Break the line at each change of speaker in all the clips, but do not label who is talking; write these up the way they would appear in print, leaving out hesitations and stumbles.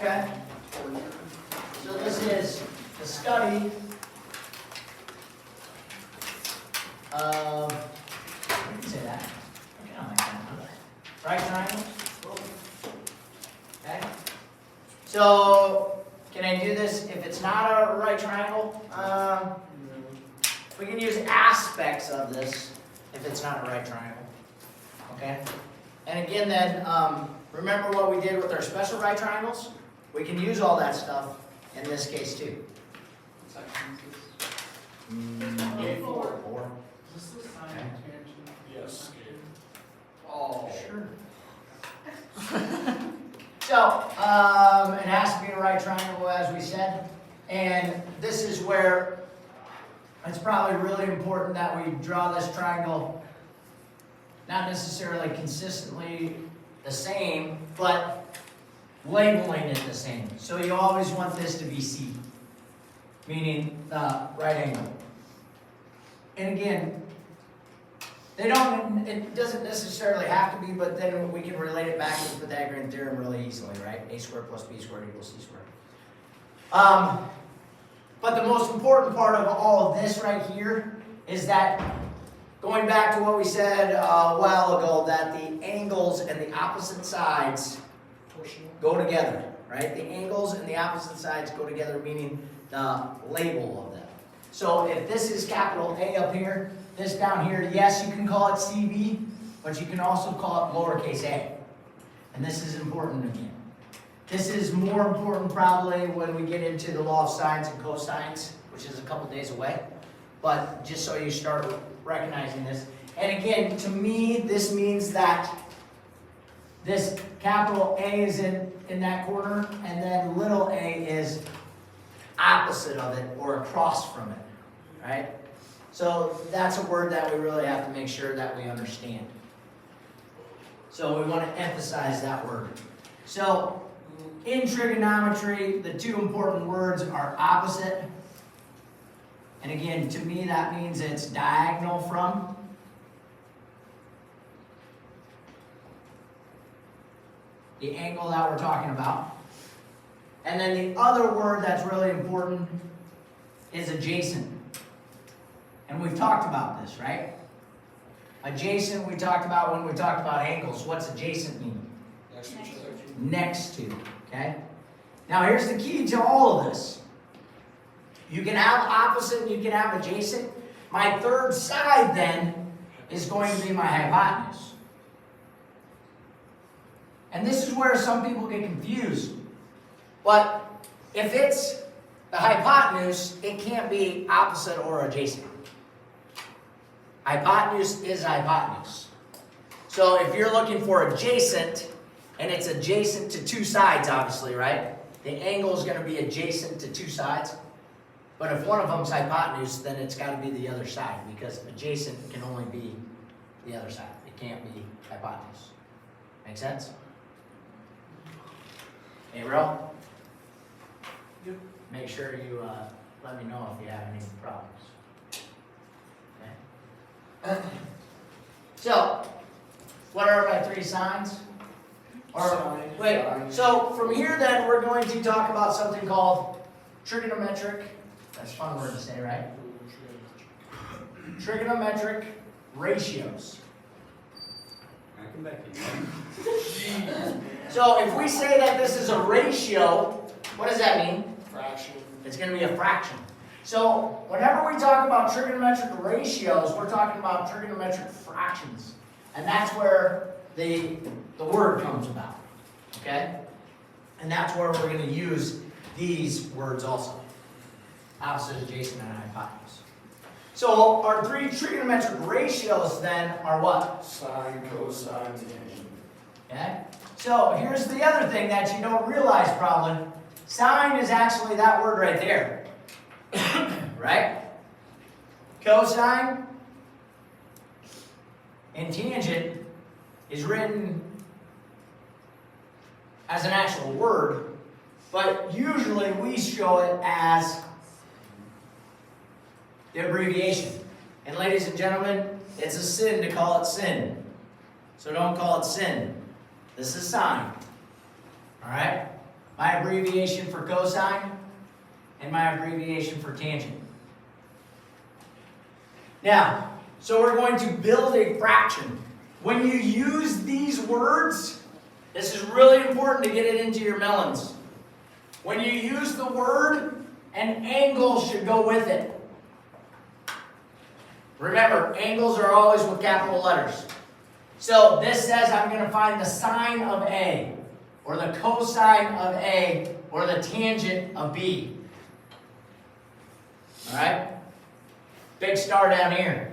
Okay. So this is the study of, you can say that. Okay, I'll make that one. Right triangles. Okay. So can I do this if it's not a right triangle? We can use aspects of this if it's not a right triangle. Okay. And again, then remember what we did with our special right triangles? We can use all that stuff in this case too. Four.
Is this the sine and tangent?
Yes.
Oh.
Sure. So, it has to be a right triangle, as we said. And this is where it's probably really important that we draw this triangle not necessarily consistently the same, but labeling it the same. So you always want this to be C, meaning the right angle. And again, it doesn't necessarily have to be, but then we can relate it back to the Pythagorean theorem really easily, right? A squared plus B squared equals C squared. But the most important part of all of this right here is that, going back to what we said a while ago, that the angles and the opposite sides go together, right? The angles and the opposite sides go together, meaning the label of them. So if this is capital A up here, this down here, yes, you can call it CV, but you can also call it lowercase a. And this is important again. This is more important probably when we get into the law of sines and cosines, which is a couple days away. But just so you start recognizing this. And again, to me, this means that this capital A is in that corner, and then little a is opposite of it or across from it, right? So that's a word that we really have to make sure that we understand. So we want to emphasize that word. So in trigonometry, the two important words are opposite. And again, to me, that means it's diagonal from. The angle that we're talking about. And then the other word that's really important is adjacent. And we've talked about this, right? Adjacent, we talked about when we talked about angles. What's adjacent mean?
Next to each other.
Next to, okay? Now here's the key to all of this. You can have opposite and you can have adjacent. My third side then is going to be my hypotenuse. And this is where some people get confused. But if it's the hypotenuse, it can't be opposite or adjacent. Hypotenuse is hypotenuse. So if you're looking for adjacent, and it's adjacent to two sides, obviously, right? The angle is going to be adjacent to two sides. But if one of them's hypotenuse, then it's got to be the other side, because adjacent can only be the other side. It can't be hypotenuse. Make sense? April?
Yep.
Make sure you let me know if you have any problems. Okay. So, what are my three signs? Wait, so from here then we're going to talk about something called trigonometric. That's a fun word to say, right? Trigonometric ratios.
I come back in.
So if we say that this is a ratio, what does that mean?
Fraction.
It's going to be a fraction. So whenever we talk about trigonometric ratios, we're talking about trigonometric fractions. And that's where the word comes about. Okay? And that's where we're going to use these words also. Opposite, adjacent, and hypotenuse. So our three trigonometric ratios then are what?
Sine, cosine, tangent.
Okay? So here's the other thing that you don't realize probably. Sine is actually that word right there. Right? Cosine and tangent is written as an actual word, but usually we show it as the abbreviation. And ladies and gentlemen, it's a sin to call it sin. So don't call it sin. This is sine. Alright? my abbreviation for cosine, and my abbreviation for tangent. Now, so we're going to build a fraction. When you use these words, this is really important to get it into your melons. When you use the word, an angle should go with it. Remember, angles are always with capital letters. So this says I'm going to find the sine of A, or the cosine of A, or the tangent of B. All right? Big star down here.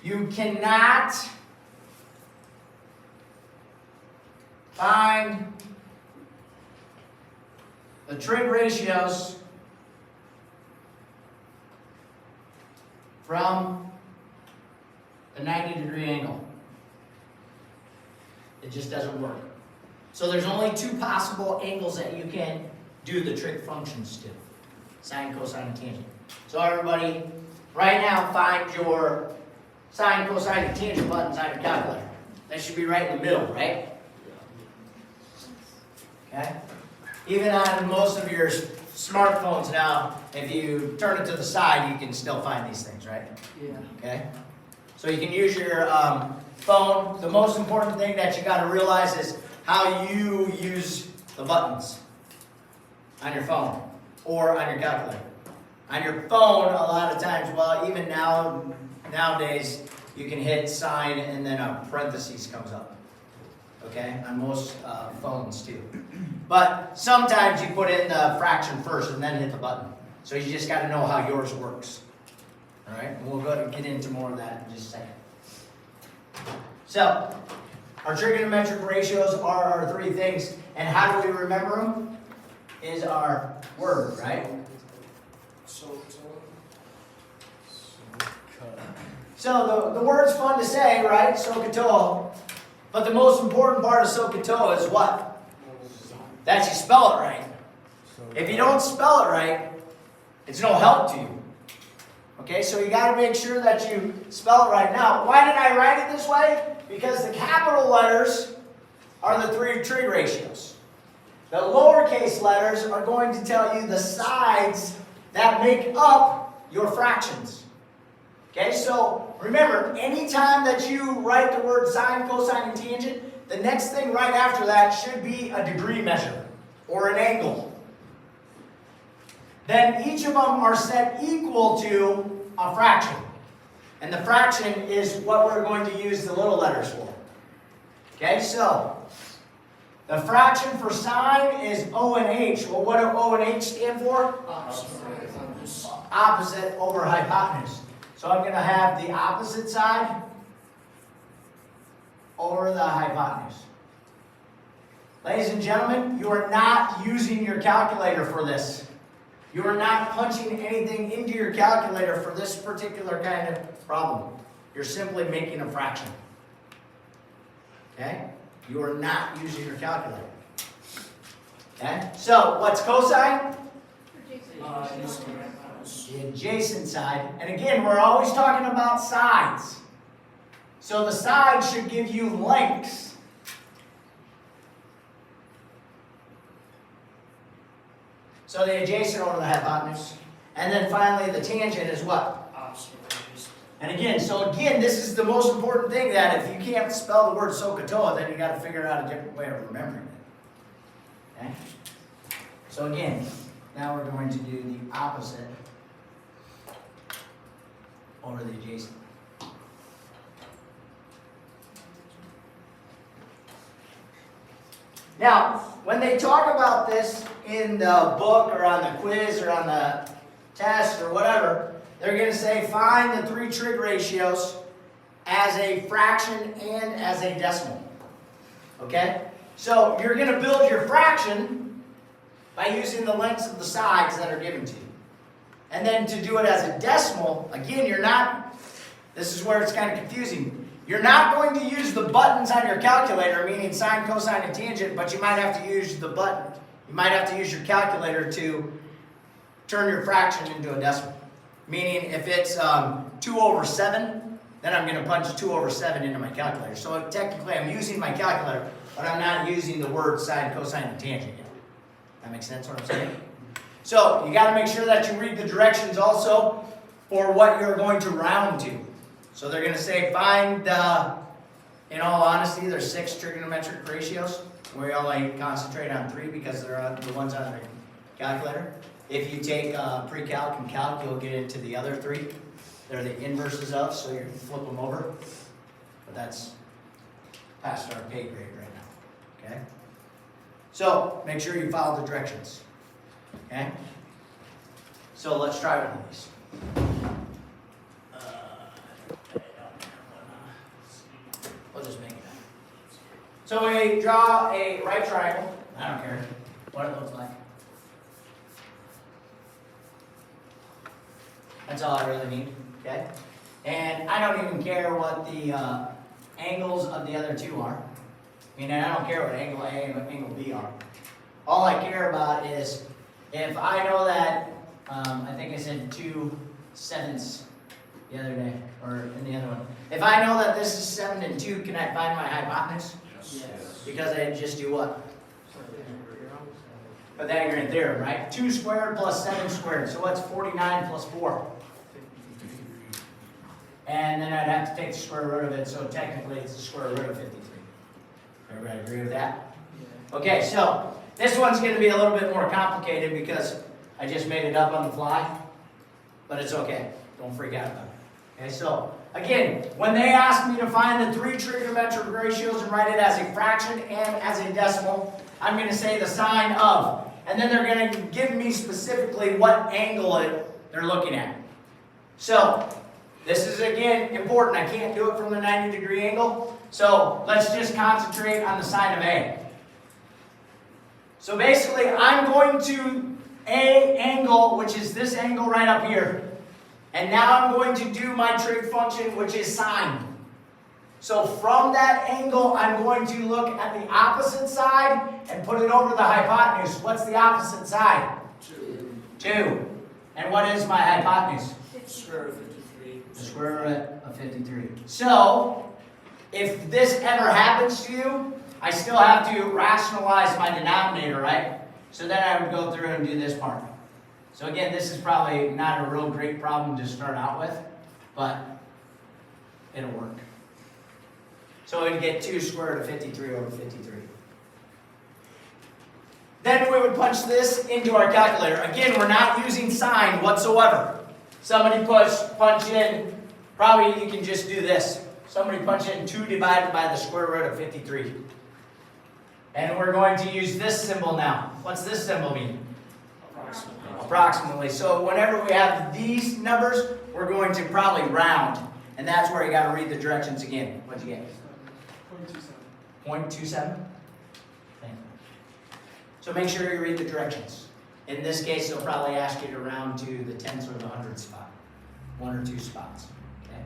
You cannot find the trig ratios from the 90-degree angle. It just doesn't work. So there's only two possible angles that you can do the trig functions to. Sine, cosine, and tangent. So everybody, right now, find your sine, cosine, and tangent buttons on your calculator. That should be right in the middle, right? Okay? Even on most of your smartphones now, if you turn it to the side, you can still find these things, right?
Yeah.
Okay? So you can use your phone. The most important thing that you got to realize is how you use the buttons on your phone or on your calculator. On your phone, a lot of times, well, even nowadays, you can hit sine and then a parentheses comes up. Okay? On most phones too. But sometimes you put in the fraction first and then hit the button. So you just got to know how yours works. All right? And we'll go and get into more of that in just a second. So, our trigonometric ratios are our three things. And how do we remember them? Is our word, right? So the word's fun to say, right? SOHCAHTOA. But the most important part of SOHCAHTOA is what? That you spell it right. If you don't spell it right, it's no help to you. Okay, so you got to make sure that you spell it right. Now, why did I write it this way? Because the capital letters are the three trig ratios. The lowercase letters are going to tell you the sides that make up your fractions. Okay, so remember, anytime that you write the word sine, cosine, and tangent, the next thing right after that should be a degree measure or an angle. Then each of them are set equal to a fraction. And the fraction is what we're going to use the little letters for. Okay, so the fraction for sine is O and H. Well, what do O and H stand for? Opposite over hypotenuse. So I'm going to have the opposite side over the hypotenuse. Ladies and gentlemen, you are not using your calculator for this. You are not punching anything into your calculator for this particular kind of problem. You're simply making a fraction. Okay? You are not using your calculator. Okay? So, what's cosine? The adjacent side. And again, we're always talking about sides. So the sides should give you lengths. So the adjacent over the hypotenuse. And then finally the tangent is what? And again, this is the most important thing, that if you can't spell the word SOHCAHTOA, then you got to figure out a different way of remembering it. Okay? So again, now we're going to do the opposite over the adjacent. Now, when they talk about this in the book or on the quiz or on the test or whatever, they're going to say find the three trig ratios as a fraction and as a decimal. Okay? So you're going to build your fraction by using the lengths of the sides that are given to you. And then to do it as a decimal, again, this is where it's kind of confusing. You're not going to use the buttons on your calculator, meaning sine, cosine, and tangent, but you might have to use the button. You might have to use your calculator to turn your fraction into a decimal. Meaning if it's 2 over 7, then I'm going to punch 2/7 into my calculator. So technically I'm using my calculator, but I'm not using the word sine, cosine, and tangent yet. That makes sense what I'm saying? So you got to make sure that you read the directions also for what you're going to round to. So they're going to say find, in all honesty, there's 6 trigonometric ratios. We only concentrate on 3 because they're the ones on the calculator. If you take pre-calc and calc, you'll get into the other 3. They're the inverses of, so you can flip them over. But that's past our pay grade right now. Okay? So make sure you follow the directions. Okay? So let's try one of these. We'll just make it up. So we draw a right triangle. I don't care what it looks like. That's all I really need. Okay? And I don't even care what the angles of the other 2 are. I mean, I don't care what angle A and angle B are. All I care about is if I know that, I think I said 2/7 the other day, or in the other one. If I know that this is 7 and 2, can I find my hypotenuse?
Yes.
Because I just do what? Pythagorean theorem, right? 2 squared plus 7 squared. So what's 49 plus 4? And then I'd have to take the square root of it, so technically it's the square root of 53. Everybody agree with that? Okay, so this one's going to be a little bit more complicated because I just made it up on the fly, but it's okay. Don't freak out about it. Okay, so again, when they ask me to find the 3 trigonometric ratios and write it as a fraction and as a decimal, I'm going to say the sine of. And then they're going to give me specifically what angle they're looking at. So this is, again, important. I can't do it from the 90-degree angle. So let's just concentrate on the sine of A. So basically, I'm going to A angle, which is this angle right up here. And now I'm going to do my trig function, which is sine. So from that angle, I'm going to look at the opposite side and put it over the hypotenuse. What's the opposite side? 2. And what is my hypotenuse?
Square root of 53.
The square root of 53. So, if this ever happens to you, I still have to rationalize my denominator, right? So then I would go through and do this part. So again, this is probably not a real great problem to start out with, but it'll work. So we'd get 2 square root of 53 over 53. Then we would punch this into our calculator. Again, we're not using sine whatsoever. Somebody punch in, probably you can just do this. Somebody punch in 2 divided by the square root of 53. And we're going to use this symbol now. What's this symbol mean? Approximately. So whenever we have these numbers, we're going to probably round. And that's where you got to read the directions again. What'd you get? 0.27. 0.27? So make sure you read the directions. In this case, they'll probably ask you to round to the tenths or the hundredth spot. 1 or 2 spots. Okay?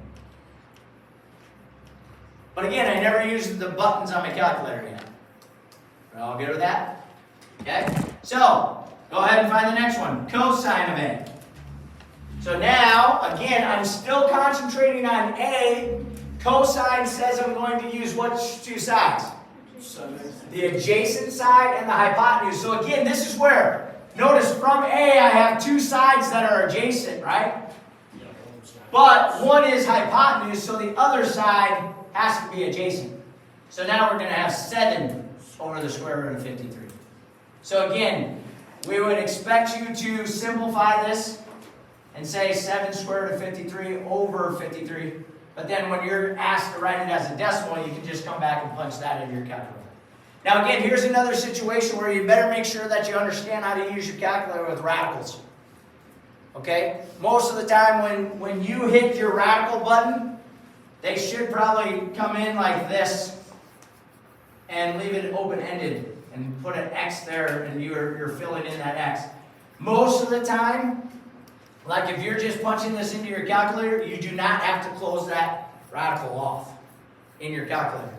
But again, I never used the buttons on my calculator yet. Are all good with that? Okay? So, go ahead and find the next one. Cosine of A. So now, again, I'm still concentrating on A. Cosine says I'm going to use which 2 sides? The adjacent side and the hypotenuse. So again, this is where, notice from A, I have 2 sides that are adjacent, right? But one is hypotenuse, so the other side has to be adjacent. So now we're going to have 7 over the square root of 53. So again, we would expect you to simplify this and say 7 square root of 53 over 53. But then when you're asked to write it as a decimal, you can just come back and punch that into your calculator. Now again, here's another situation where you better make sure that you understand how to use your calculator with radicals. Okay? Most of the time when you hit your radical button, they should probably come in like this and leave it open-ended and put an X there and you're filling in that X. Most of the time, like if you're just punching this into your calculator, you do not have to close that radical off in your calculator.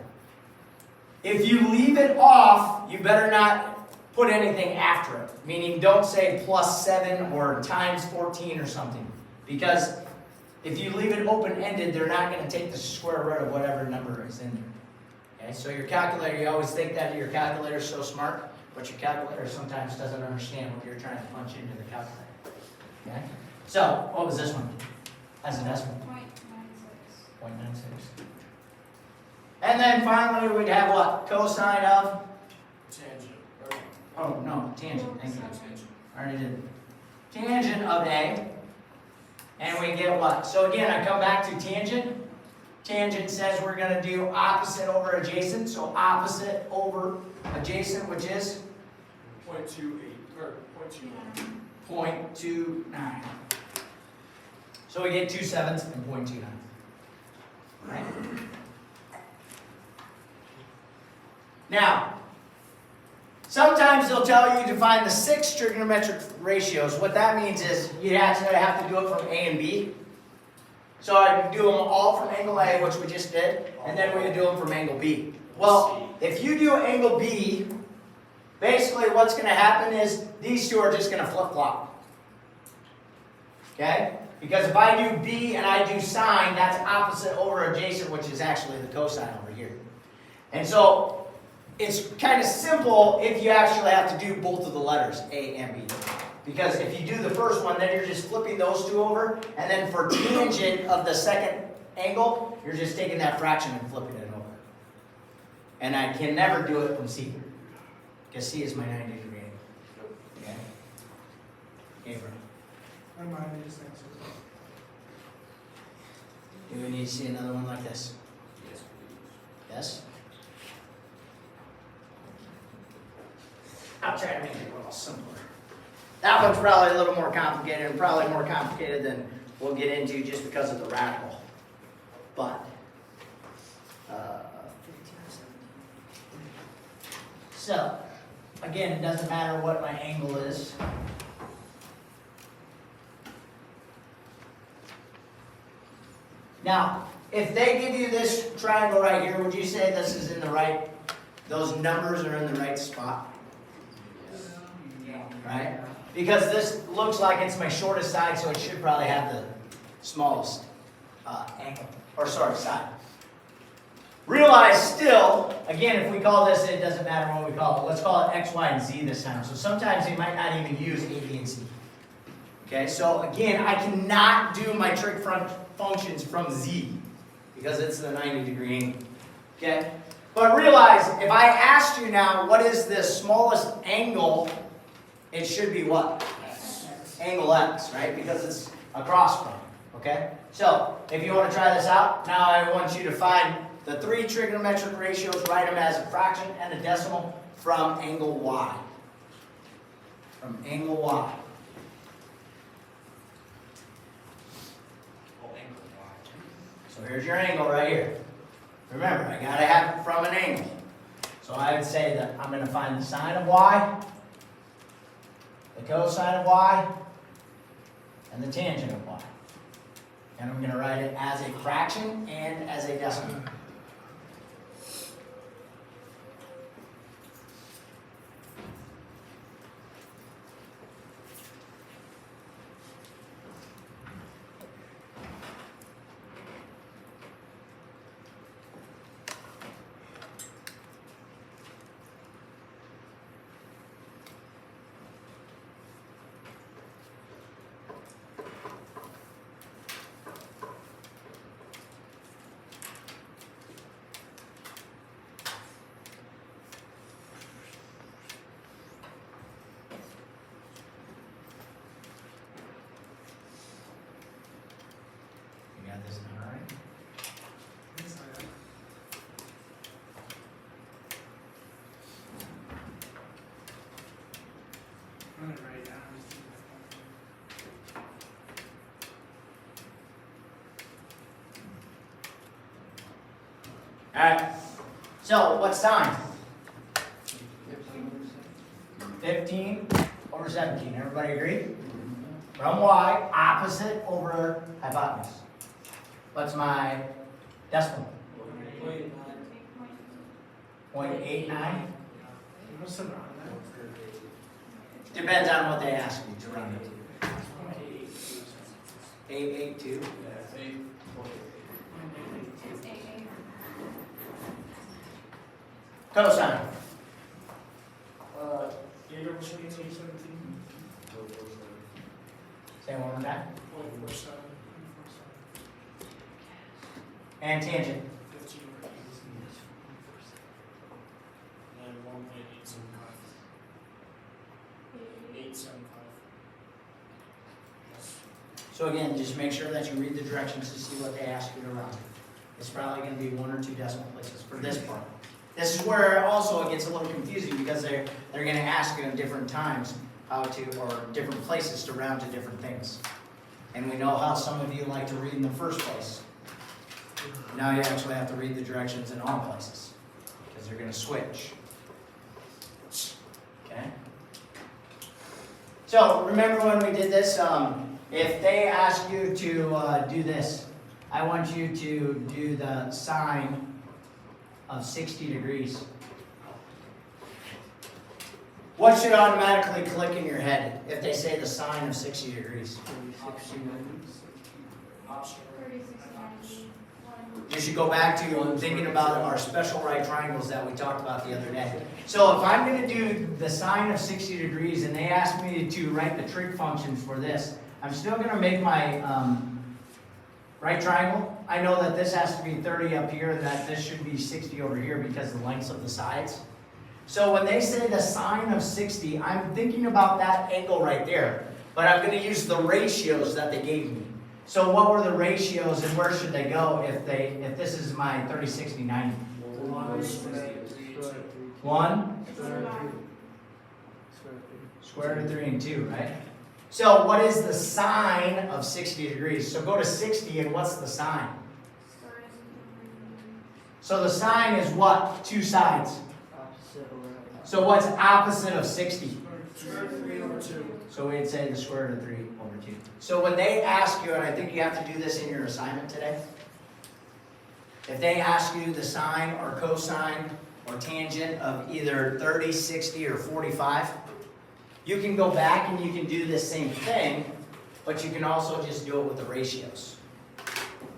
If you leave it off, you better not put anything after it. Meaning don't say plus 7 or times 14 or something. Because if you leave it open-ended, they're not going to take the square root of whatever number is in there. Okay, so your calculator, you always think that your calculator is so smart, but your calculator sometimes doesn't understand what you're trying to punch into the calculator. Okay, so what was this one? As an decimal. 0.96. And then finally, we'd have what? Cosine of?
Tangent.
Oh, no, tangent. Thank you.
Tangent.
I already did. Tangent of A. And we get what? So again, I come back to tangent. Tangent says we're going to do opposite over adjacent. So opposite over adjacent, which is?
0.28, or 0.29.
0.29. So we get 2/7 and 0.29. Right? Now, sometimes they'll tell you to find the 6 trigonometric ratios. What that means is you actually have to do it from A and B. So I can do them all from angle A, which we just did, and then we can do them from angle B. Well, if you do angle B, basically what's going to happen is these two are just going to flip-flop. Okay? Because if I do B and I do sine, that's opposite over adjacent, which is actually the cosine over here. And so it's kind of simple if you actually have to do both of the letters, A and B. Because if you do the first one, then you're just flipping those two over. And then for tangent of the second angle, you're just taking that fraction and flipping it over. And I can never do it from C. Because C is my 90-degree angle. Okay? Okay, bro.
My mind is next.
Do we need to see another one like this?
Yes,
Yes? I'll try to make it a little simpler. That one's probably a little more complicated, and probably more complicated than we'll get into just because of the radical. But, 15, 17. So, again, it doesn't matter what my angle is. Now, if they give you this triangle right here, would you say this is in the right, those numbers are in the right spot? Right? Because this looks like it's my shortest side, so it should probably have the smallest angle, or sorry, side. Realize still, again, if we call this, it doesn't matter what we call it. Let's call it X, Y, and Z this time. So sometimes they might not even use A, B, and C. Okay, so again, I cannot do my trig functions from Z because it's the 90-degree angle. Okay? But realize, if I asked you now, what is the smallest angle, it should be what?
X.
Angle X, right? Because it's across from it. Okay? So, if you want to try this out, now I want you to find the 3 trigonometric ratios, write them as a fraction and a decimal from angle Y. From angle Y. So here's your angle right here. Remember, I gotta have it from an angle. So I would say that I'm gonna find the sine of Y, the cosine of Y, and the tangent of Y. And I'm gonna write it as a fraction and as a decimal. You got this now, right?
Yes, I am. I'm gonna write it down.
Alright. So what's sine? 15 over 17. Everybody agree? From Y, opposite over hypotenuse. What's my decimal? 0.89?
What's around that?
Depends on what they ask you to run it. 882. Cosine.
Gator was 17.
Say it one more time.
0.47.
And tangent.
15 over 8. And 1.875. 875. Yes.
So again, just make sure that you read the directions to see what they ask you to run. It's probably going to be 1 or 2 decimal places for this part. This is where also it gets a little confusing because they're going to ask you at different times how to, or different places to round to different things. And we know how some of you like to read in the first place. Now you actually have to read the directions in all places because they're going to switch. Okay? So remember when we did this, if they ask you to do this, I want you to do the sine of 60 degrees. What should automatically click in your head if they say the sine of 60 degrees?
Option.
You should go back to thinking about our special right triangles that we talked about the other day. So if I'm going to do the sine of 60 degrees and they ask me to write the trig function for this, I'm still going to make my right triangle. I know that this has to be 30 up here and that this should be 60 over here because of the lengths of the sides. So when they say the sine of 60, I'm thinking about that angle right there. But I'm going to use the ratios that they gave me. So what were the ratios and where should they go if this is my 30, 60, 90? 1? Square root of 3 and 2, right? So what is the sine of 60 degrees? So go to 60 and what's the sine? So the sine is what? 2 sides. So what's opposite of 60?
Square root of 3 over 2.
So we'd say the square root of 3 over 2. So when they ask you, and I think you have to do this in your assignment today, if they ask you the sine or cosine or tangent of either 30, 60, or 45, you can go back and you can do the same thing, but you can also just do it with the ratios.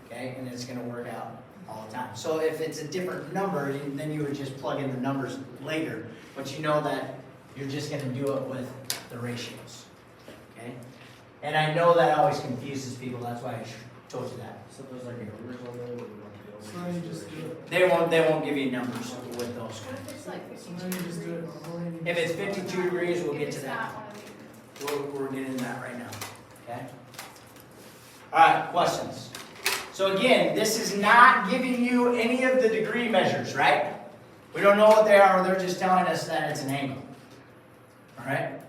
Okay, and it's going to work out all the time. So if it's a different number, then you would just plug in the numbers later, but you know that you're just going to do it with the ratios. Okay, and I know that always confuses people. That's why I told you that.
So there's like a numbers on there.
So then you just do it.
They won't give you numbers with those.
What if it's like
So then you just do it normally.
If it's 52 degrees, we'll get to
It's
that.
not one of these.
We're getting that right now. Okay? Alright, questions. So again, this is not giving you any of the degree measures, right? We don't know what they are, they're just telling us that it's an angle. Alright?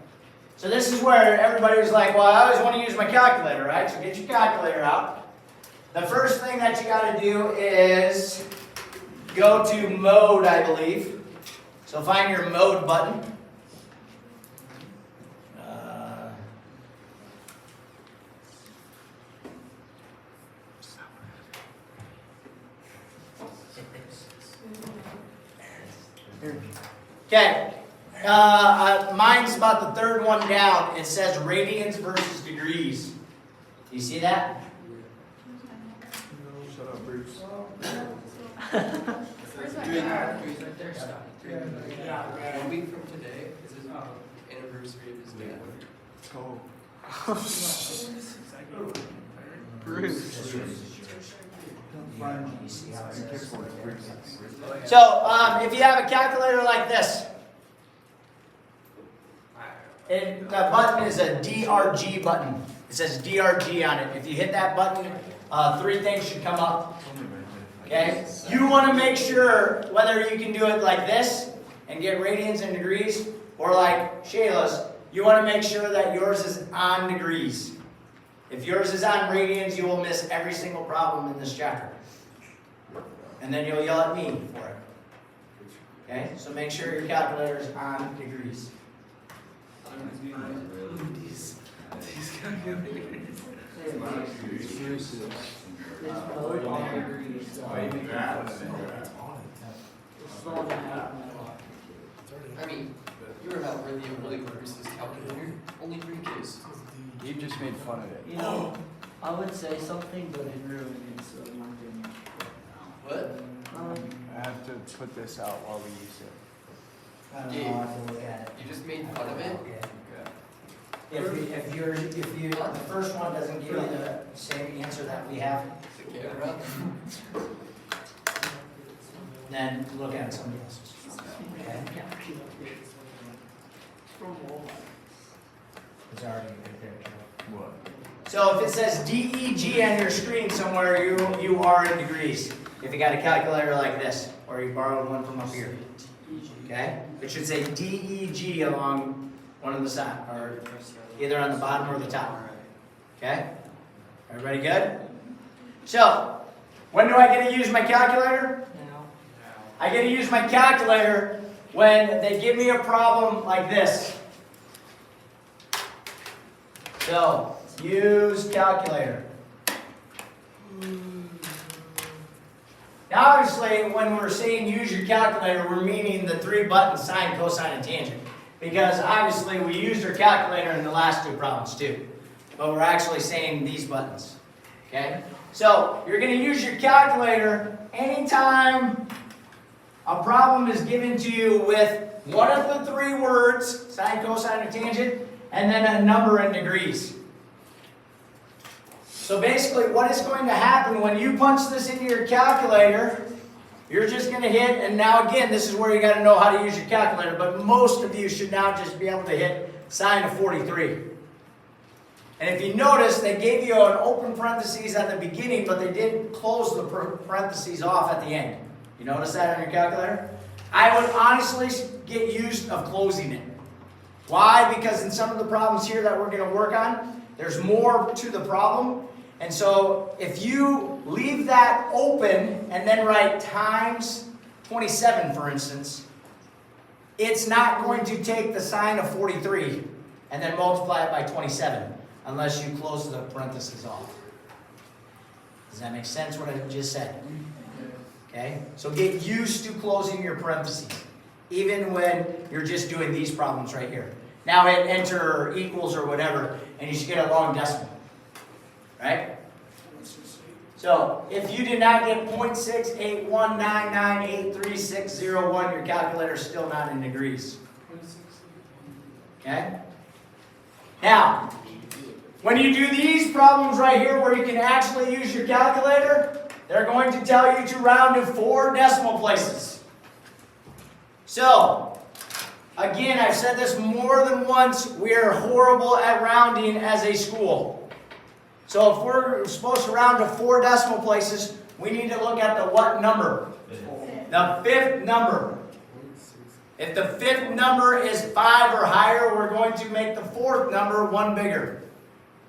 So this is where everybody was like, well, I always want to use my calculator, right? So get your calculator out. The first thing that you got to do is go to mode, I believe. So find your mode button. Okay. Mine's about the third one down. It says radians versus degrees. Do you see that?
Shut up, Bruce.
Where's my
Doing
card?
degrees right there, Scott.
Yeah.
1 week from today is his anniversary of his dad.
Oh.
Bruce.
You see how it says? So, if you have a calculator like this, the button is a DRG button. It says DRG on it. If you hit that button, 3 things should come up. Okay? You want to make sure whether you can do it like this and get radians and degrees, or like Shayla's, you want to make sure that yours is on degrees. If yours is on radians, you will miss every single problem in this chapter. And then you'll yell at me for it. Okay? So make sure your calculator is on degrees.
I mean, you are not really good at Bruce's calculator. Only 3 kids.
You just made fun of it.
You know, I would say something, but it ruined it, so I'm not doing it.
What?
I have to put this out while we use it.
I don't know, I have to look at it.
You just made fun of it?
If the first one doesn't give you the same answer that we have,
The camera?
then look at somebody else's. Okay? It's already right there, Joe.
What?
So if it says DEG on your screen somewhere, you are in degrees. If you got a calculator like this, or you borrowed one from up here. Okay? It should say DEG along one of the sides, or either on the bottom or the top. Okay? Everybody good? So, when do I get to use my calculator? I get to use my calculator when they give me a problem like this. So, use calculator. Now obviously when we're saying use your calculator, we're meaning the three buttons, sine, cosine, and tangent. Because obviously we used our calculator in the last two problems too. But we're actually saying these buttons. Okay? So you're going to use your calculator anytime a problem is given to you with one of the three words, sine, cosine, and tangent, and then a number in degrees. So basically what is going to happen when you punch this into your calculator, you're just going to hit, and now again, this is where you got to know how to use your calculator, but most of you should now just be able to hit sine of 43. And if you notice, they gave you an open parentheses at the beginning, but they didn't close the parentheses off at the end. You notice that on your calculator? I would honestly get used of closing it. Why? Because in some of the problems here that we're going to work on, there's more to the problem. And so if you leave that open and then write times 27, for instance, it's not going to take the sine of 43 and then multiply it by 27 unless you close the parentheses off. Does that make sense what I just said? Okay? So get used to closing your parentheses, even when you're just doing these problems right here. Now hit enter or equals or whatever, and you should get a long decimal. Right? So, if you did not get 0.68199836601, your calculator is still not in degrees. Okay? Now, when you do these problems right here where you can actually use your calculator, they're going to tell you to round to 4 decimal places. So, again, I've said this more than once, we are horrible at rounding as a school. So if we're supposed to round to 4 decimal places, we need to look at the what number? The 5th number. If the 5th number is 5 or higher, we're going to make the 4th number 1 bigger.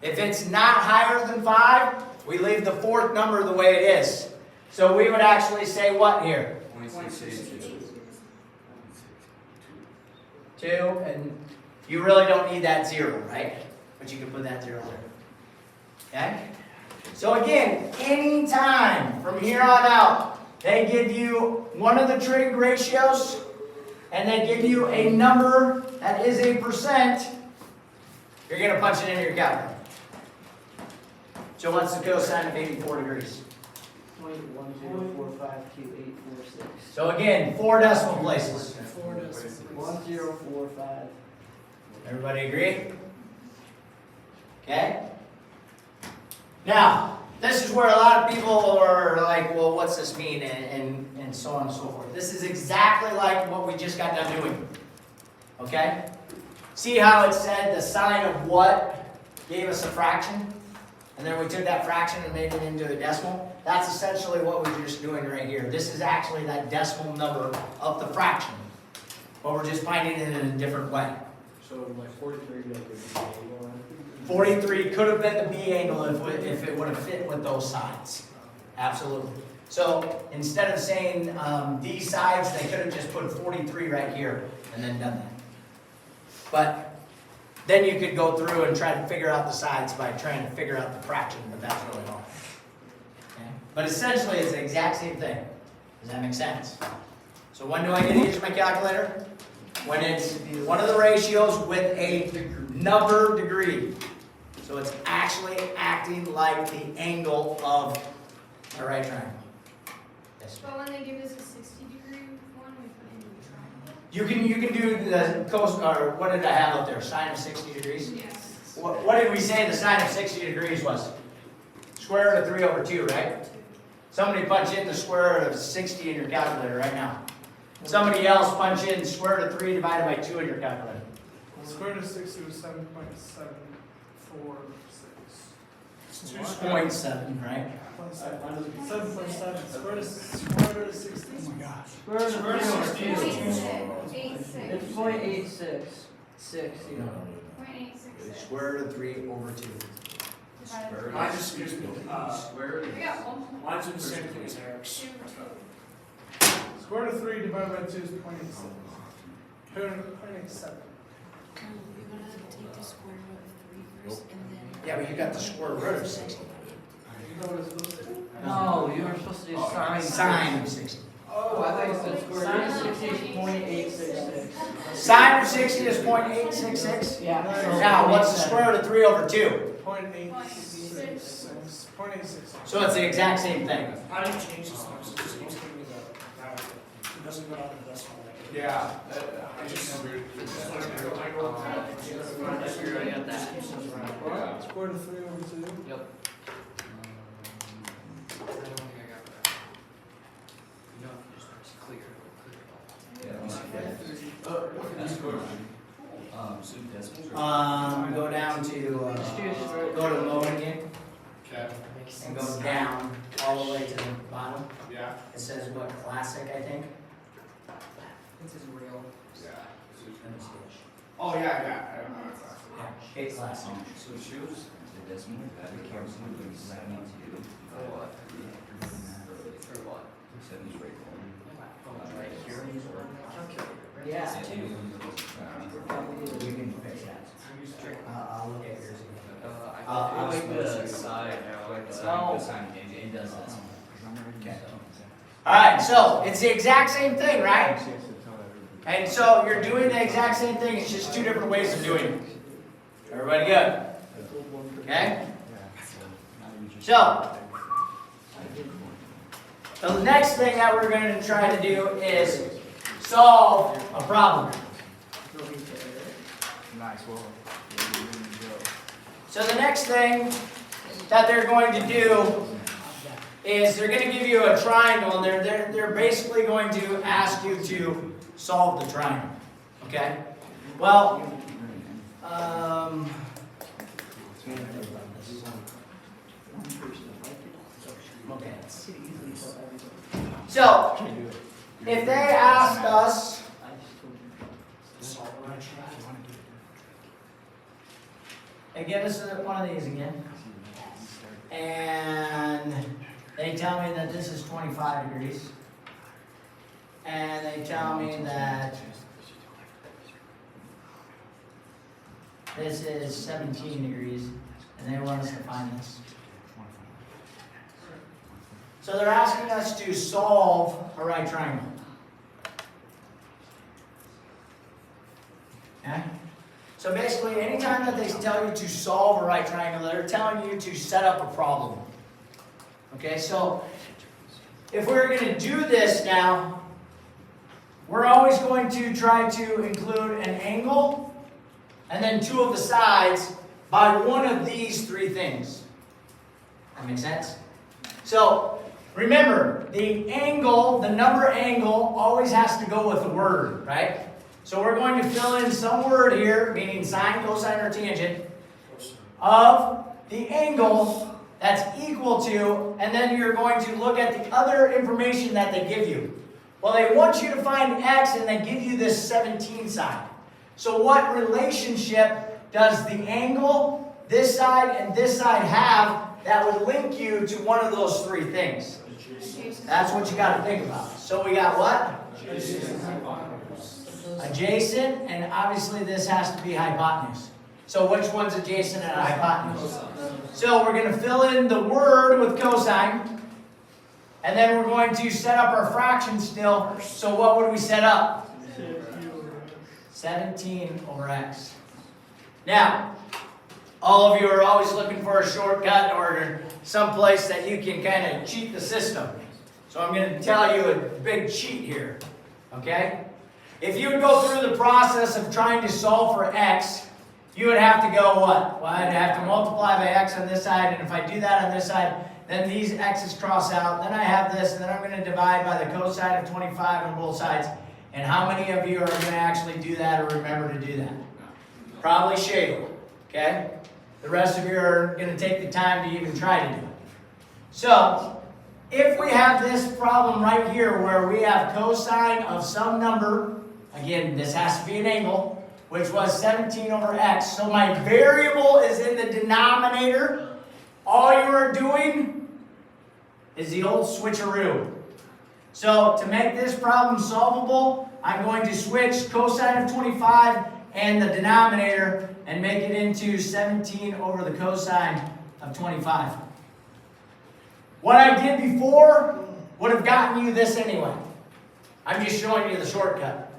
If it's not higher than 5, we leave the 4th number the way it is. So we would actually say what here? 2, and you really don't need that 0, right? But you can put that 0 there. Okay? So again, anytime from here on out, they give you one of the trig ratios, and they give you a number that is a percent, you're going to punch it into your calculator. So what's the cosine of 84 degrees?
0.10452846.
So again, 4 decimal places.
1045.
Everybody agree? Okay? Now, this is where a lot of people are like, well, what's this mean? And so on and so forth. This is exactly like what we just got done doing. Okay? See how it said the sign of what gave us a fraction? And then we took that fraction and made it into a decimal? That's essentially what we're just doing right here. This is actually that decimal number of the fraction. But we're just finding it in a different way.
So like 43 like a
43 could have been the B angle if it would have fit with those sides. Absolutely. So instead of saying these sides, they could have just put 43 right here and then done that. But then you could go through and try to figure out the sides by trying to figure out the fraction, but that's really hard. Okay? But essentially it's the exact same thing. Does that make sense? So when do I get to use my calculator? When it's one of the ratios with a number degree. So it's actually acting like the angle of a right triangle. Yes.
But when they give us a 60-degree
You can do the cos, or what did I have up there, sine of 60 degrees?
Yes.
What did we say the sine of 60 degrees was? Square root of 3 over 2, right? Somebody punch in the square root of 60 in your calculator right now. Somebody else punch in square root of 3 divided by 2 in your calculator.
Square root of 60 was 7.746.
It's
2.7, right?
7.7. Square root of 60. Oh my gosh.
Square root of
Square root of 60 is
0.86.
It's 0.866. Six, you know.
0.866.
Square root of 3 over 2.
Divided
Mine just, excuse me,
We got one.
mine's in the same thing as Eric's.
2.
Square root of 3 divided by 2 is 0.87. 0.87.
You're gonna take the square root of 3 first and then.
Yeah, but you got the square root of 60.
You know what it's supposed to do?
No, you were supposed to do sine.
Sine of 60.
Oh, I thought you said square root of 60 is 0.866.
Sine of 60 is 0.866.
Yeah.
Now, what's the square root of 3 over 2?
0.866. 0.86.
So it's the exact same thing.
How do you change this one? So just give me the value. It doesn't go out in the decimal.
Yeah.
I just.
I got that.
What? Square root of 3 over 2?
Yep.
I don't think I got that. You know, if you just press clear,
Go down to, go to low again,
Okay.
and go down all the way to the bottom.
Yeah.
It says what, classic, I think?
This is real.
Yeah.
Let me see.
Oh, yeah, yeah. I don't know.
Yeah, it's classic.
So choose the decimal value cancel the 72.
For what? For what?
Seven is right
Right here. Calculator.
Yeah.
You can fix that. I'll look at yours again.
I
like
the side, it does this.
Okay. Alright, so it's the exact same thing, right? And so you're doing the exact same thing, it's just two different ways of doing it. Everybody good? Okay? So, the next thing that we're going to try to do is solve a problem.
Nice, well.
So the next thing that they're going to do is they're going to give you a triangle, and they're basically going to ask you to solve the triangle. Okay? Well, okay. So, if they asked us, and give us one of these again, and they tell me that this is 25 degrees, and they tell me that this is 17 degrees, and they want us to find this. So they're asking us to solve a right triangle. Okay? So basically, anytime that they tell you to solve a right triangle, they're telling you to set up a problem. Okay, so if we're going to do this now, we're always going to try to include an angle and then two of the sides by one of these three things. That makes sense? So remember, the angle, the number angle, always has to go with the word, right? So we're going to fill in some word here, meaning sine, cosine, or tangent, of the angle that's equal to, and then you're going to look at the other information that they give you. Well, they want you to find x, and they give you this 17 side. So what relationship does the angle, this side, and this side have that would link you to one of those three things? That's what you got to think about. So we got what? Adjacent, and obviously this has to be hypotenuse. So which one's adjacent and hypotenuse? So we're going to fill in the word with cosine, and then we're going to set up our fraction still. So what would we set up? 17 over x. Now, all of you are always looking for a shortcut or some place that you can kind of cheat the system. So I'm going to tell you a big cheat here. Okay? If you would go through the process of trying to solve for x, you would have to go what? Well, I'd have to multiply by x on this side, and if I do that on this side, then these x's cross out, then I have this, and then I'm going to divide by the cosine of 25 on both sides. And how many of you are going to actually do that or remember to do that? Probably Shayla, okay? The rest of you are going to take the time to even try to do it. So, if we have this problem right here where we have cosine of some number, again, this has to be an angle, which was 17 over x. So my variable is in the denominator. All you are doing is the old switcheroo. So to make this problem solvable, I'm going to switch cosine of 25 and the denominator and make it into 17 over the cosine of 25. What I did before would have gotten you this anyway. I'm just showing you the shortcut.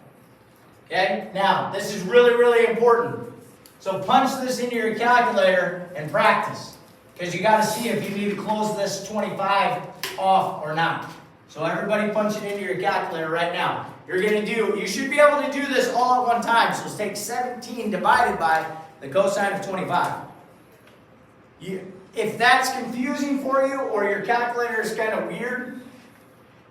Okay? Now, this is really, really important. So punch this into your calculator and practice. Because you got to see if you need to close this 25 off or not. So everybody punch it into your calculator right now. You should be able to do this all at one time. So let's take 17 divided by the cosine of 25. If that's confusing for you or your calculator is kind of weird,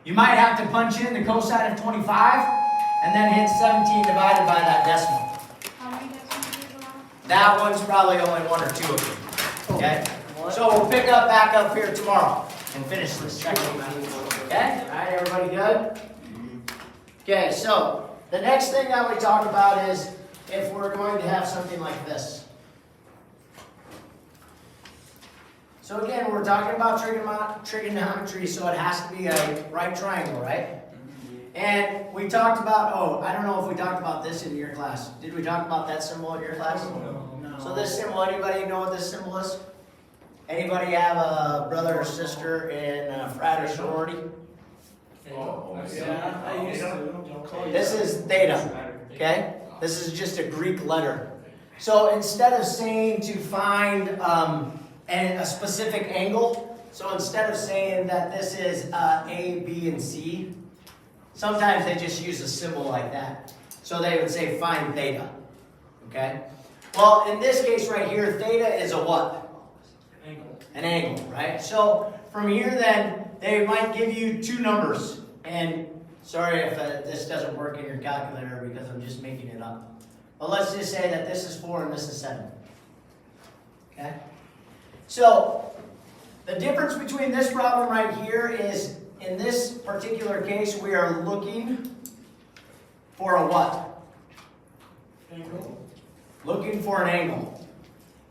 you might have to punch in the cosine of 25 and then hit 17 divided by that decimal.
How many decimals is allowed?
That one's probably only one or two of them. Okay? So we'll pick up back up here tomorrow and finish this check. Okay? Alright, everybody good? Okay, so the next thing that we talk about is if we're going to have something like this. So again, we're talking about trigonometry, so it has to be a right triangle, right? And we talked about, I don't know if we talked about this in your class. Did we talk about that symbol in your class?
No.
So this symbol, anybody know what this symbol is? Anybody have a brother or sister in a frat or sorority?
Yeah, I used to.
This is theta, okay? This is just a Greek letter. So instead of saying to find a specific angle, so instead of saying that this is A, B, and C, sometimes they just use a symbol like that. So they would say find theta, okay? Well, in this case right here, theta is a what? An angle, right? So from here then, they might give you two numbers. And sorry if this doesn't work in your calculator because I'm just making it up. But let's just say that this is 4 and this is 7. Okay? So the difference between this problem right here is, in this particular case, we are looking for a what?
Angle.
Looking for an angle.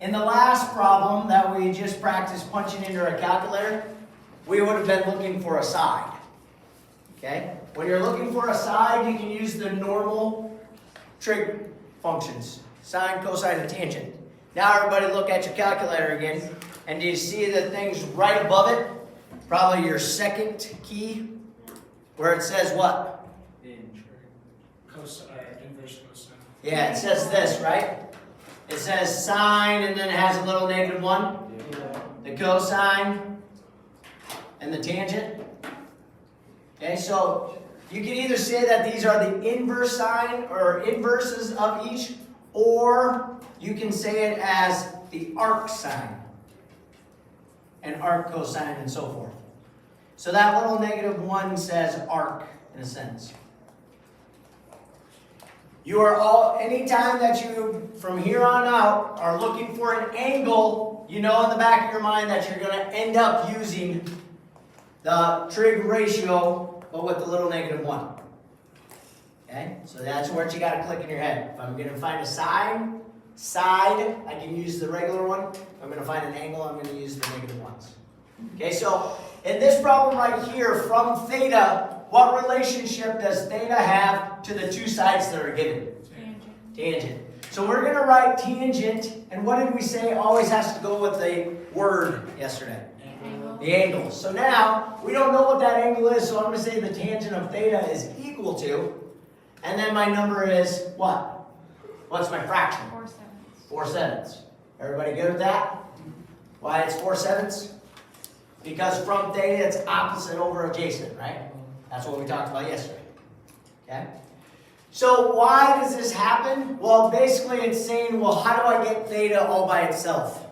In the last problem that we just practiced punching into our calculator, we would have been looking for a side. Okay? When you're looking for a side, you can use the normal trig functions. Sine, cosine, and tangent. Now everybody look at your calculator again. And do you see the things right above it? Probably your second key, where it says what?
Inverse cosine.
Yeah, it says this, right? It says sine, and then it has a little -1. The cosine, and the tangent. Okay, so you can either say that these are the inverse sine or inverses of each, or you can say it as the arc sine and arc cosine and so forth. So that little -1 says arc in a sense. You are anytime that you, from here on out, are looking for an angle, you know in the back of your mind that you're going to end up using the trig ratio, but with the little -1. Okay? So that's what you got to click in your head. If I'm going to find a side, I can use the regular one. If I'm going to find an angle, I'm going to use the -1s. Okay, so in this problem right here, from theta, what relationship does theta have to the two sides that are given? Tangent. So we're going to write tangent, and what did we say always has to go with a word yesterday?
Angle.
The angle. So now, we don't know what that angle is, so I'm going to say the tangent of theta is equal to, and then my number is what? What's my fraction?
4 sevenths.
4/7. Everybody good with that? Why it's 4/7? Because from theta it's opposite over adjacent, right? That's what we talked about yesterday. Okay? So why does this happen? Well, basically it's saying, well, how do I get theta all by itself?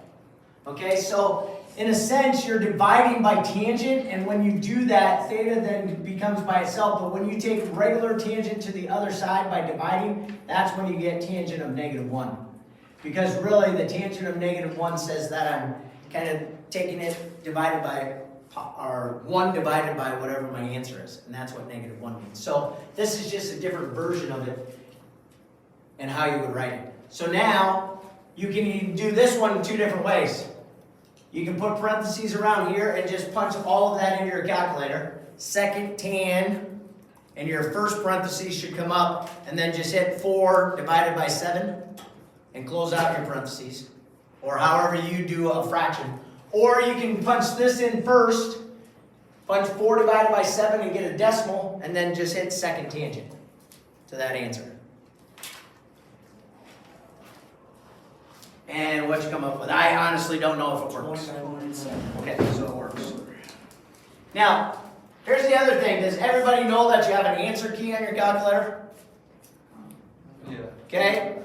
Okay, so in a sense, you're dividing by tangent, and when you do that, theta then becomes by itself. But when you take regular tangent to the other side by dividing, that's when you get tangent of -1. Because really, the tangent of -1 says that I'm kind of taking it divided by, or 1 divided by whatever my answer is. And that's what -1 means. So this is just a different version of it and how you would write it. So now, you can do this one in 2 different ways. You can put parentheses around here and just punch all of that into your calculator. Second tan, and your first parentheses should come up, and then just hit 4 divided by 7, and close out your parentheses. Or however you do a fraction. Or you can punch this in first, punch 4 divided by 7 and get a decimal, and then just hit second tangent to that answer. And what you come up with. I honestly don't know if it works. Okay, so it works. Now, here's the other thing. Does everybody know that you have an answer key on your calculator?
Yeah.
Okay?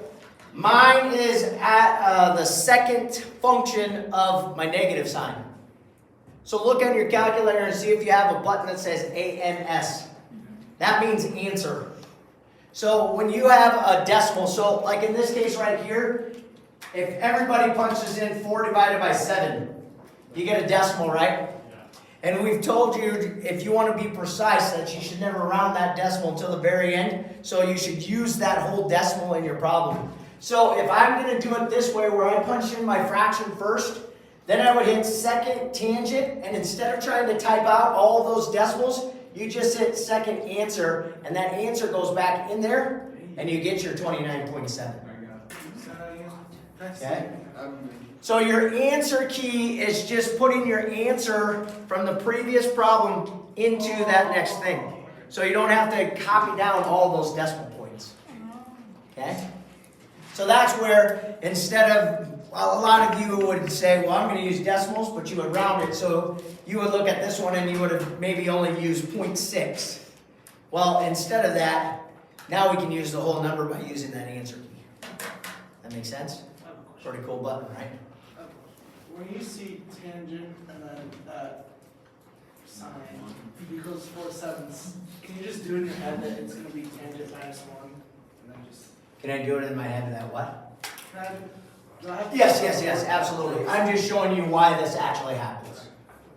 Mine is at the second function of my negative sign. So look on your calculator and see if you have a button that says ANS. That means answer. So when you have a decimal, so like in this case right here, if everybody punches in 4 divided by 7, you get a decimal, right? And we've told you, if you want to be precise, that you should never round that decimal until the very end. So you should use that whole decimal in your problem. So if I'm going to do it this way, where I punch in my fraction first, then I would hit second tangent, and instead of trying to type out all those decimals, you just hit second answer, and that answer goes back in there, and you get your 29.7. Okay? So your answer key is just putting your answer from the previous problem into that next thing. So you don't have to copy down all those decimal points. Okay? So that's where, instead of, well, a lot of you would say, well, I'm going to use decimals, but you would round it. So you would look at this one and you would have maybe only used 0.6. Well, instead of that, now we can use the whole number by using that answer key. That makes sense? Pretty cool button, right?
When you see tangent and then that sign equals 4 sevenths, can you just do in your head that it's going to be tangent -1? And then just.
Can I do it in my head that what?
Do I have to-
Yes, absolutely. I'm just showing you why this actually happens.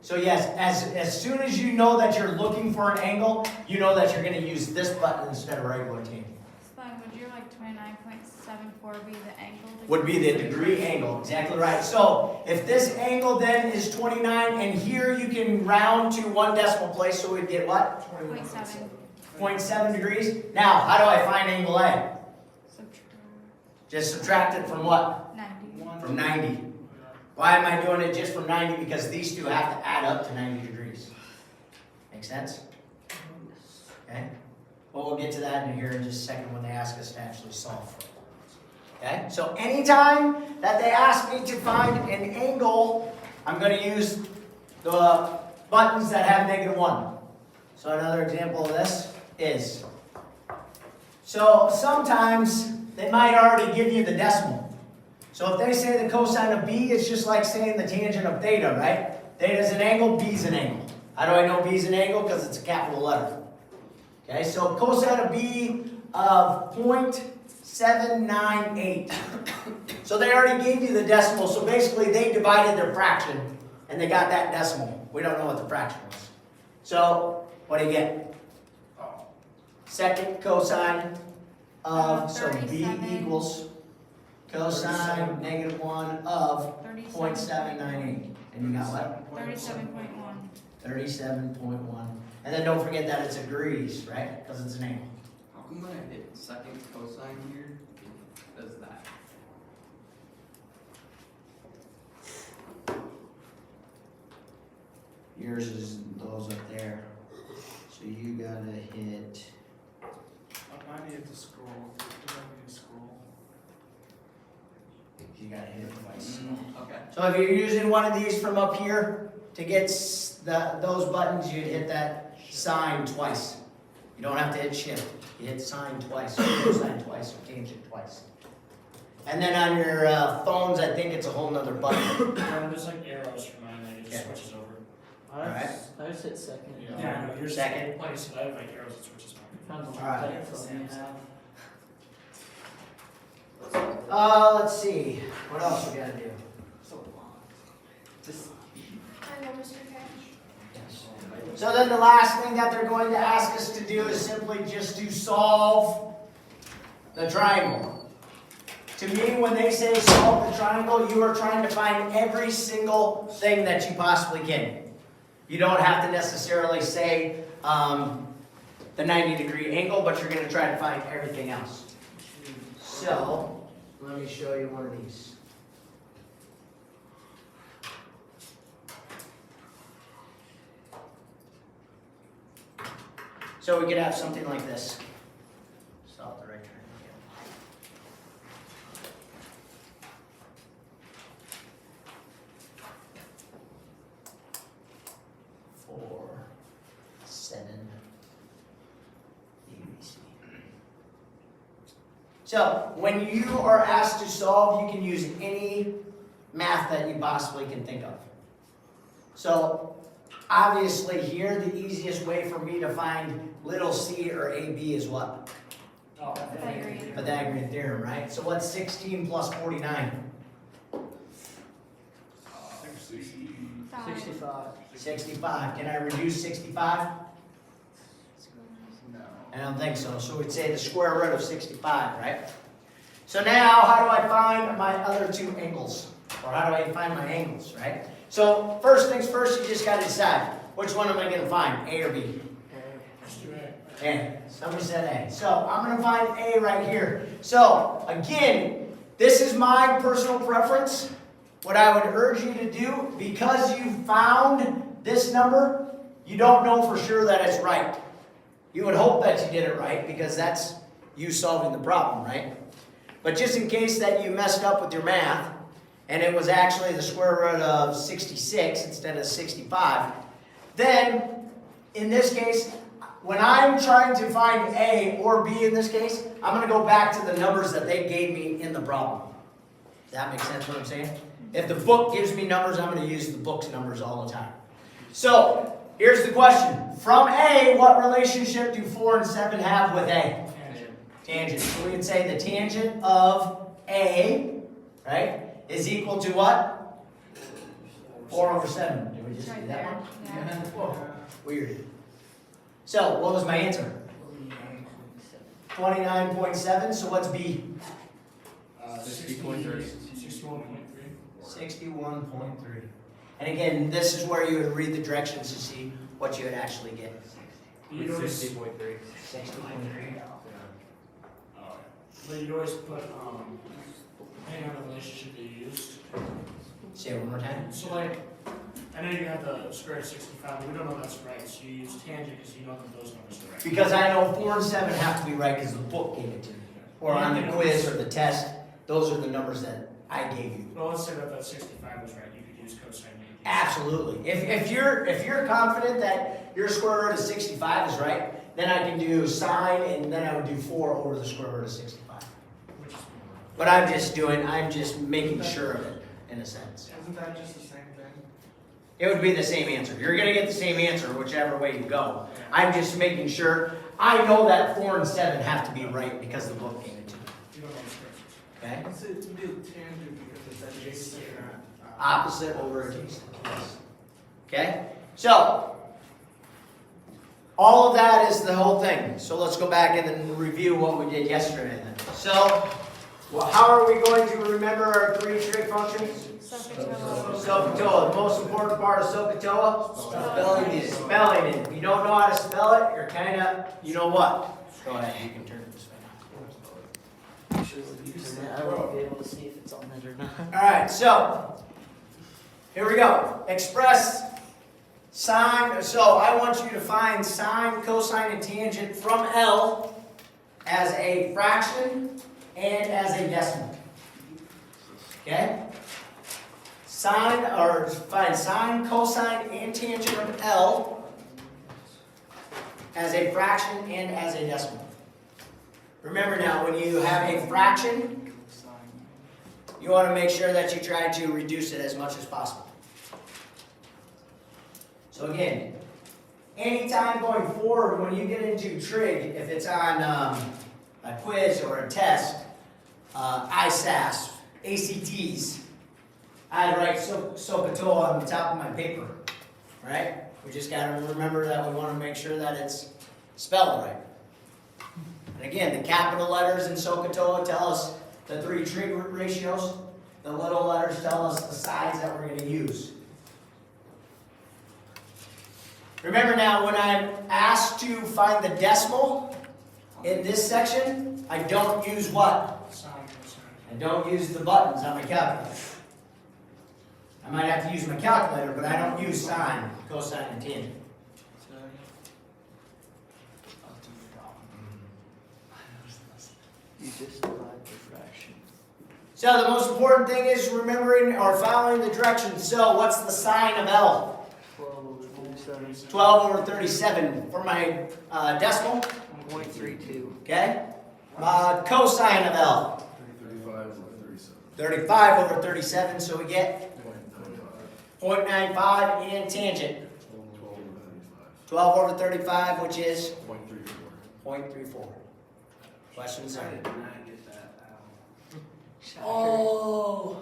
So yes, as soon as you know that you're looking for an angle, you know that you're going to use this button instead of regular tangent.
Spud, would your like 29.74 be the angle?
Would be the degree angle, exactly right. So if this angle then is 29, and here you can round to 1 decimal place, so we'd get what?
0.7.
0.7 degrees. Now, how do I find angle A?
Subtract
Just subtract it from what?
90.
From 90. Why am I doing it just from 90? Because these two have to add up to 90 degrees. Make sense? Okay? Well, we'll get to that in here in just a second when they ask us to actually solve for it. Okay? So anytime that they ask me to find an angle, I'm going to use the buttons that have -1. So another example of this is, so sometimes they might already give you the decimal. So if they say the cosine of b, it's just like saying the tangent of theta, right? Theta is an angle, b is an angle. How do I know b is an angle? Because it's a capital letter. Okay, so cosine of b of 0.798. So they already gave you the decimal, so basically they divided their fraction, and they got that decimal. We don't know what the fraction was. So, what do you get? Second cosine of, so b
37.
equals cosine -1 of 0.798. And you got what?
37.1.
37.1. And then don't forget that it's degrees, right? Because it's an angle.
How come when I hit second cosine here, it does that?
Yours is those up there. So you gotta hit.
I need to scroll. I need to scroll.
You gotta hit it twice.
Okay.
So if you're using one of these from up here to get those buttons, you'd hit that sign twice. You don't have to hit shift. You hit sine twice, or cosine twice, or tangent twice. And then on your phones, I think it's a whole nother button.
Yeah, there's like arrows for mine, like it just
Okay.
switches over.
Alright.
I just hit second.
Yeah, no, yours
Second.
like I said, I have like arrows that switches over.
Found the
Alright.
button phone you have.
Let's see. What else we gotta do?
I know, Mr. Cash.
So then the last thing that they're going to ask us to do is simply just to solve the triangle. To me, when they say solve the triangle, you are trying to find every single thing that you possibly can. You don't have to necessarily say the 90-degree angle, but you're going to try to find everything else. So, let me show you one of these. So we could have something like this. Solve the right triangle. Four, 7, ABC. So when you are asked to solve, you can use any math that you possibly can think of. So obviously here, the easiest way for me to find little c or AB is what?
Oh,
Pythagorean.
Pythagorean theorem, right? So what's 16 plus 49?
65.
65. Can I reduce 65?
No.
I don't think so. So we'd say the square root of 65, right? So now, how do I find my other two angles? Or how do I find my angles, right? So first things first, you just got to decide. Which one am I going to find, A or B?
let's do it.
A. Somebody said A. So I'm going to find A right here. So again, this is my personal preference. What I would urge you to do, because you found this number, you don't know for sure that it's right. You would hope that you did it right, because that's you solving the problem, right? But just in case that you messed up with your math, and it was actually the square root of 66 instead of 65, then in this case, when I'm trying to find A or B in this case, I'm going to go back to the numbers that they gave me in the problem. Does that make sense what I'm saying? If the book gives me numbers, I'm going to use the book's numbers all the time. So, here's the question. From A, what relationship do 4 and 7 have with A? Tangent. So we would say the tangent of A, right, is equal to what? 4 over 7. Did we just do
Right
that
there,
one?
yeah.
Whoa, weird. So, what was my answer? 29.7. So what's B?
60.3.
61.3. And again, this is where you would read the directions to see what you would actually get.
You'd always,
60.3.
60.3.
but you'd always put, depending on the relationship that you used.
Say it one more time.
So like, I know you have the square root of 65, but we don't know that's right, so you use tangent because you know that those numbers are right.
Because I know 4 and 7 have to be right because the book gave it to me. Or on the quiz or the test, those are the numbers that I gave you.
Well, let's say that 65 was right, you could use cosine. you could use-
Absolutely. If you're confident that your square root of 65 is right, then I can do sine and then I would do 4 over the square root of 65.
Which is
But I'm just making sure of it, in a sense.
Isn't that just the same thing?
It would be the same answer. You're going to get the same answer whichever way you go. I'm just making sure. I know that 4 and 7 have to be right because the book gave it to me.
you don't know the square root.
Okay?
It's a tangent because it's adjacent.
Opposite over adjacent. Yes. Okay? So, all of that is the whole thing. So let's go back and then review what we did yesterday then. So, well, how are we going to remember our 3 trig functions?
SOHCAHTOA.
SOHCAHTOA. The most important part of SOHCAHTOA?
Spelling
it. Spelling it. If you don't know how to spell it, you're kind of, you know what? Go ahead, you can turn this way.
I won't be able to see if it's on it or not.
Alright, so, here we go. Express sine, so I want you to find sine, cosine, and tangent from L as a fraction and as a decimal. Okay? Find sine, cosine, and tangent of L as a fraction and as a decimal. Remember now, when you have a fraction, you want to make sure that you try to reduce it as much as possible. So again, anytime going forward when you get into trig, if it's on a quiz or a test, ISAS, ACTs, I'd write SOHCAHTOA on the top of my paper, right? We just got to remember that we want to make sure that it's spelled right. And again, the capital letters in SOHCAHTOA tell us the 3 trig ratios. The little letters tell us the size that we're going to use. Remember now, when I'm asked to find the decimal in this section, I don't use what?
Sine, cosine.
I don't use the buttons on my calculator. I might have to use my calculator, but I don't use sine, cosine, and tangent.
You just divide the fraction.
So the most important thing is remembering or following the directions. So what's the sine of L?
12 over 37.
12 over 37 for my decimal.
1.32.
Okay? Cosine of L.
35 over 37.
35 over 37, so we get 0.95, and tangent 12 over 35, which is 0.34. Questions?
I
Are
did not get that out.
Oh.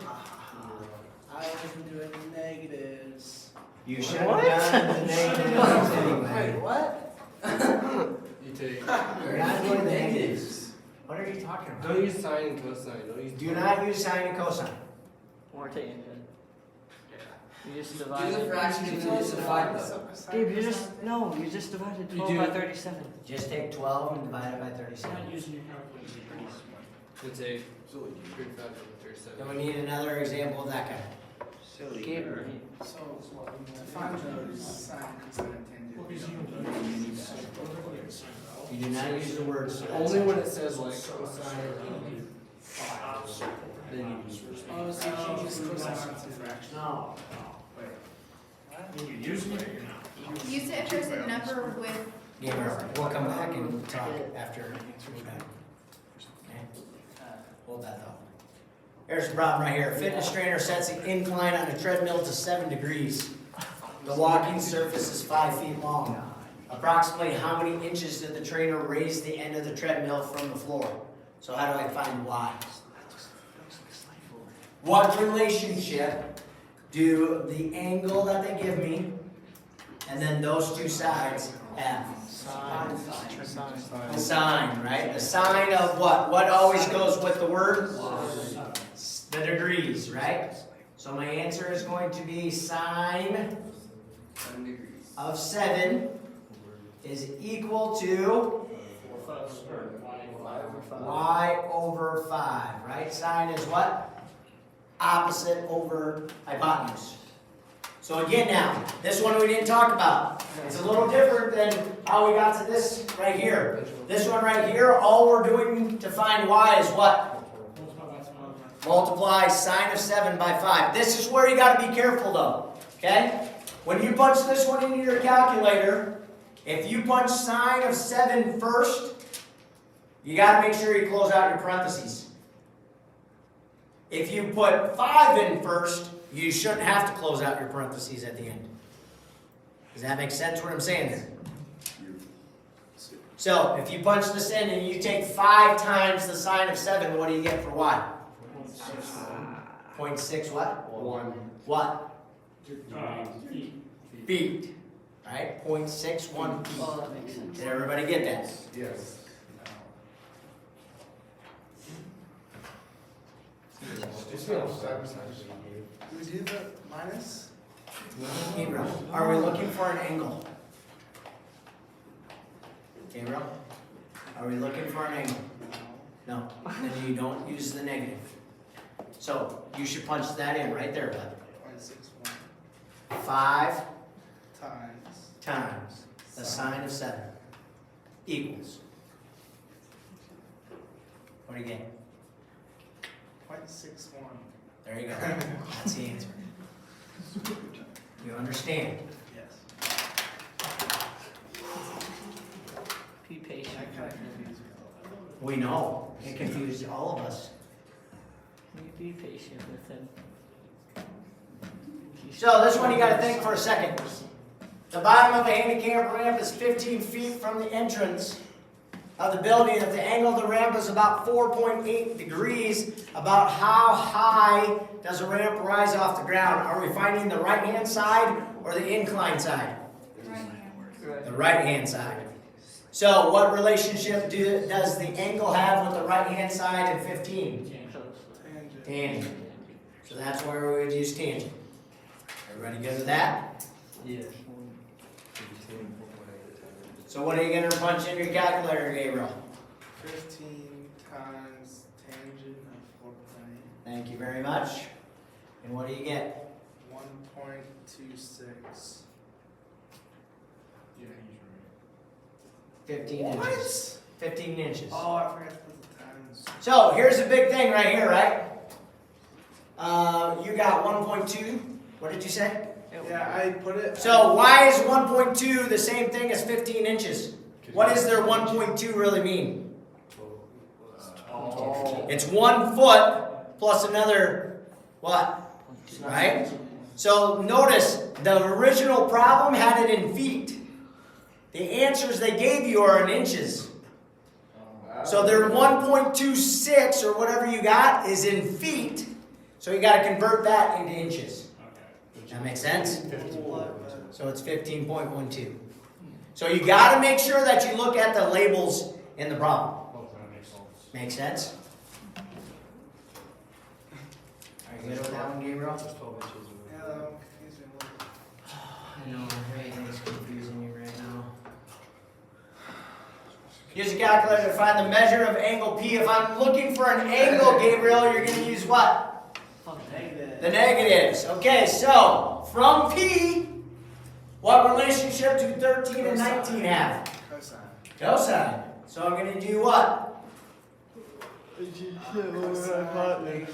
I wasn't doing negatives.
you should have done the negatives anyway.
what?
You take.
You're not doing the negatives. What are you talking about?
Don't use sine and cosine. Don't use.
Do not use sine and cosine.
Or tangent. You just
Do
divide
the
it.
fraction and then just divide them.
Gabe, you just divided
You
12
do.
by 37.
Just take 12 and divide it by
You're
37.
not using your calculator.
You take 35 over 37.
Then we need another example of that kind.
Silly. Gabe,
So, to find those sine, cosine, and
Well, because
tangent.
you don't use sine. Well, they're looking at sine of L.
You do not use the words.
Only when it says like cosine.
Then you use first.
Oh, so you use cosine to fraction.
No,
Wait.
I mean, you're using it or you're not.
Use it if there's a number with,
Yeah, we'll come back and talk after we're done. Okay? Hold that thought. Here's the problem right here. Fitness trainer sets an incline on a treadmill to 7 degrees. The walking surface is 5 feet long. Approximately how many inches did the trainer raise the end of the treadmill from the floor? So how do I find y? What relationship do the angle that they give me and then those two sides have? The sine, right? The sine of what? What always goes with the word? The degrees, right? So my answer is going to be sine
7 degrees.
of 7 is equal to y over 5, right? Sine is what? Opposite over hypotenuse. So again now, this one we didn't talk about. It's a little different than how we got to this right here. This one right here, all we're doing to find y is what? Multiply sine of 7 by 5. This is where you got to be careful though, okay? When you punch this one into your calculator, if you punch sine of 7 first, you got to make sure you close out your parentheses. If you put 5 in first, you shouldn't have to close out your parentheses at the end. Does that make sense what I'm saying there? So, if you punch this in and you take 5 times the sine of 7, what do you get for y? 0.6 what?
1.
What?
Feet.
Feet. Right? 0.61 feet.
Oh, that makes sense.
Did everybody get that?
Yes.
Do we do the minus?
Gabriel, are we looking for an angle? Gabriel, are we looking for an angle? No, then you don't use the negative. So, you should punch that in right there, bud.
0.61
5
times.
times the sine of 7 equals. What do you get?
0.61.
There you go. That's the answer. You understand?
Yes.
We know. It confused all of us.
Be patient with him.
So this one you gotta think for a second. The bottom of the handicap ramp is 15 feet from the entrance of the building. If the angle of the ramp is about 4.8 degrees, about how high does the ramp rise off the ground? Are we finding the right-hand side or the incline side?
Right hand.
The right-hand side. So what relationship does the angle have with the right-hand side and 15?
Tangent.
Tangent. So that's where we would use tangent. Everybody good with that?
Yeah.
So what are you gonna punch in your calculator, Gabriel?
15 times tangent of 4.8.
Thank you very much. And what do you get?
1.26.
Yeah, he's
15 inches. 15 inches.
Oh, I forgot to put the times.
So here's the big thing right here, right? You got 1.2. What did you say?
Yeah, I put it.
So why is 1.2 the same thing as 15 inches? What does their 1.2 really mean? It's 1 foot plus another, what? Right? So notice, the original problem had it in feet. The answers they gave you are in inches. So their 1.26 or whatever you got is in feet. So you got to convert that into inches. That makes sense? So it's 15.12. So you got to make sure that you look at the labels in the problem. Make sense? Are you good with that one, Gabriel?
Yeah, that one confused me a little.
I know, everything's confusing me right now. Use a calculator to find the measure of angle P. If I'm looking for an angle, Gabriel, you're going to use what?
Negative.
The negatives. Okay, so from P, what relationship do 13 and 19 have?
Cosine.
Cosine. So I'm going to do what?
Cosine negative 1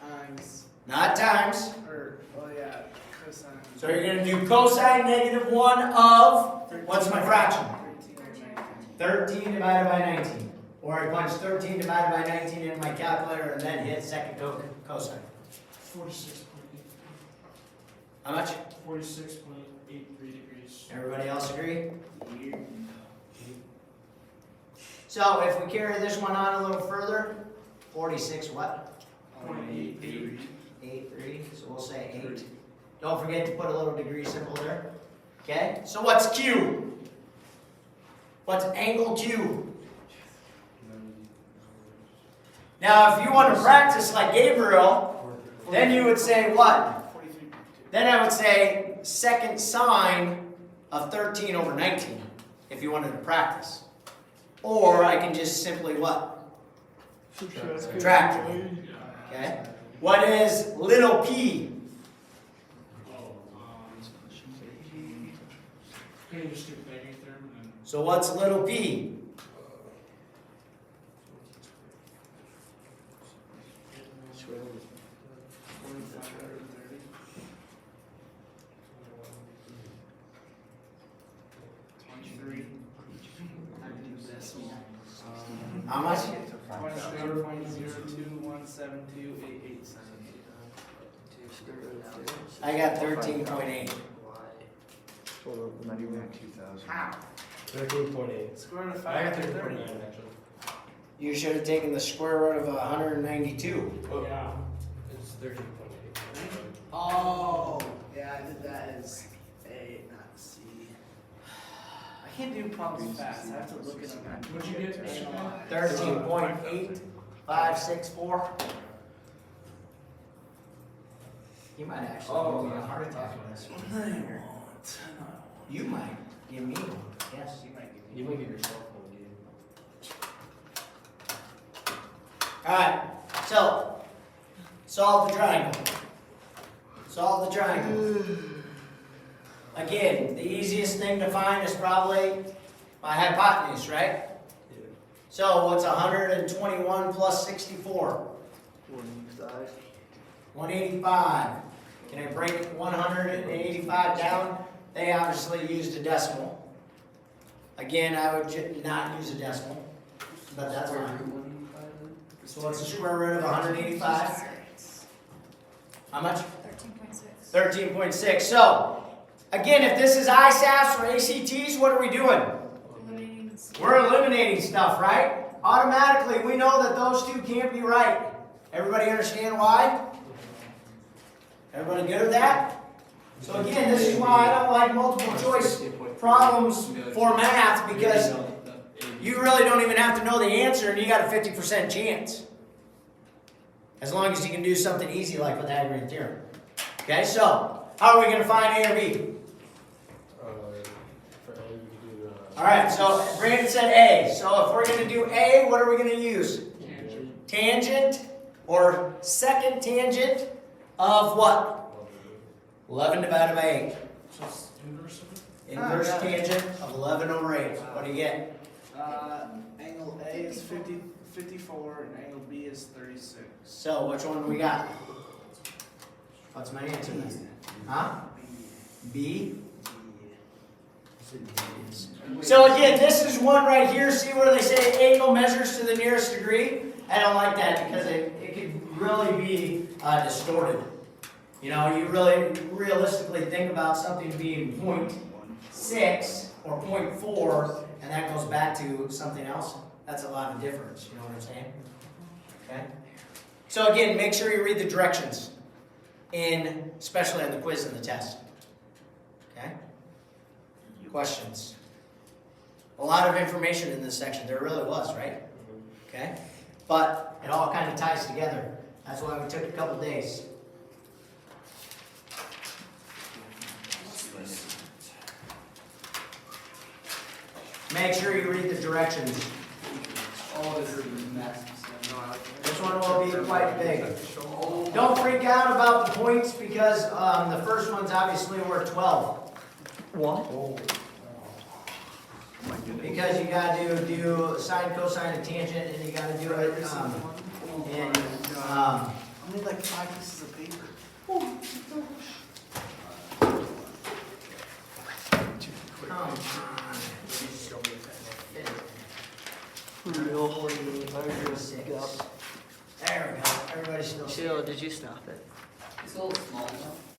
times,
Not times.
or, oh yeah, cosine.
So you're going to do cosine negative 1 of, what's my fraction? 13 divided by 19. Or I punch 13 divided by 19 in my calculator and then hit second cosine.
46.8.
How much?
46.83 degrees.
Everybody else agree? So if we carry this one on a little further, 46 what?
0.83.
8.3, so we'll say 8. Don't forget to put a little degree symbol there. Okay, so what's Q? What's angle Q? Now if you want to practice like Gabriel, then you would say what?
43.2.
Then I would say second sine of 13 over 19, if you wanted to practice. Or I can just simply what? Subtract. Okay? What is little p?
Can you just do the negative there and then?
So what's little p? How much?
23.021728887.
I got 13.8.
How?
13.8.
Square root of
I
5
got
is 30.
13.9 actually.
You should have taken the square root of 192.
Yeah.
It's 13.8.
Oh, yeah, I did that as A, not C. I can't do problems fast. I have to look at them.
What'd you get?
13.8564. You might actually give me a heart attack on this one. You might give me one. Yes, you might give me
You might give yourself one, dude.
Alright, so solve the triangle. Solve the triangle. Again, the easiest thing to find is probably my hypotenuse, right?
Yeah.
So what's 121 plus 64? 185. Can I break 185 down? They obviously used a decimal. Again, I would not use a decimal. but that's
Square
fine.
root 185 then?
So what's the square root of 185? How much?
13.6.
13.6. So, again, if this is ISAFs or ACTs, what are we doing?
Eliminating the C.
We're eliminating stuff, right? Automatically, we know that those two can't be right. Everybody understand why? Everybody good with that? So again, this is why I don't like multiple choice problems for math, because you really don't even have to know the answer and you got a 50% chance. As long as you can do something easy like Pythagorean theorem. Okay, so how are we going to find A or B? Alright, so Brandon said A. So if we're going to do A, what are we going to use? Tangent or second tangent of what? 11 divided by 8.
So it's inverse of it?
Inverse
yeah.
tangent of 11 over 8. What do you get?
Angle A is 54 and angle B is 36.
So which one do we got? What's my answer then? Huh? B? So again, this is one right here. See where they say angle measures to the nearest degree? I don't like that because it could really be distorted. You know, you really realistically think about something being 0.6 or 0.4, and that goes back to something else. That's a lot of difference. You know what I'm saying? Okay. So again, make sure you read the directions, especially on the quiz and the test. Okay. Questions? A lot of information in this section. There really was, right? Okay. But it all kind of ties together. That's why we took a couple days. Make sure you read the directions.
All this is max.
This one will be quite big. Don't freak out about the points because the first one's obviously worth 12.
What?
Because you got to do sine, cosine, and tangent, and you got to do it in
I need like 5 pieces of paper.
come on.
Real.
46. There we go. Everybody's still.
Chill, did you stop it?
It's a little small enough.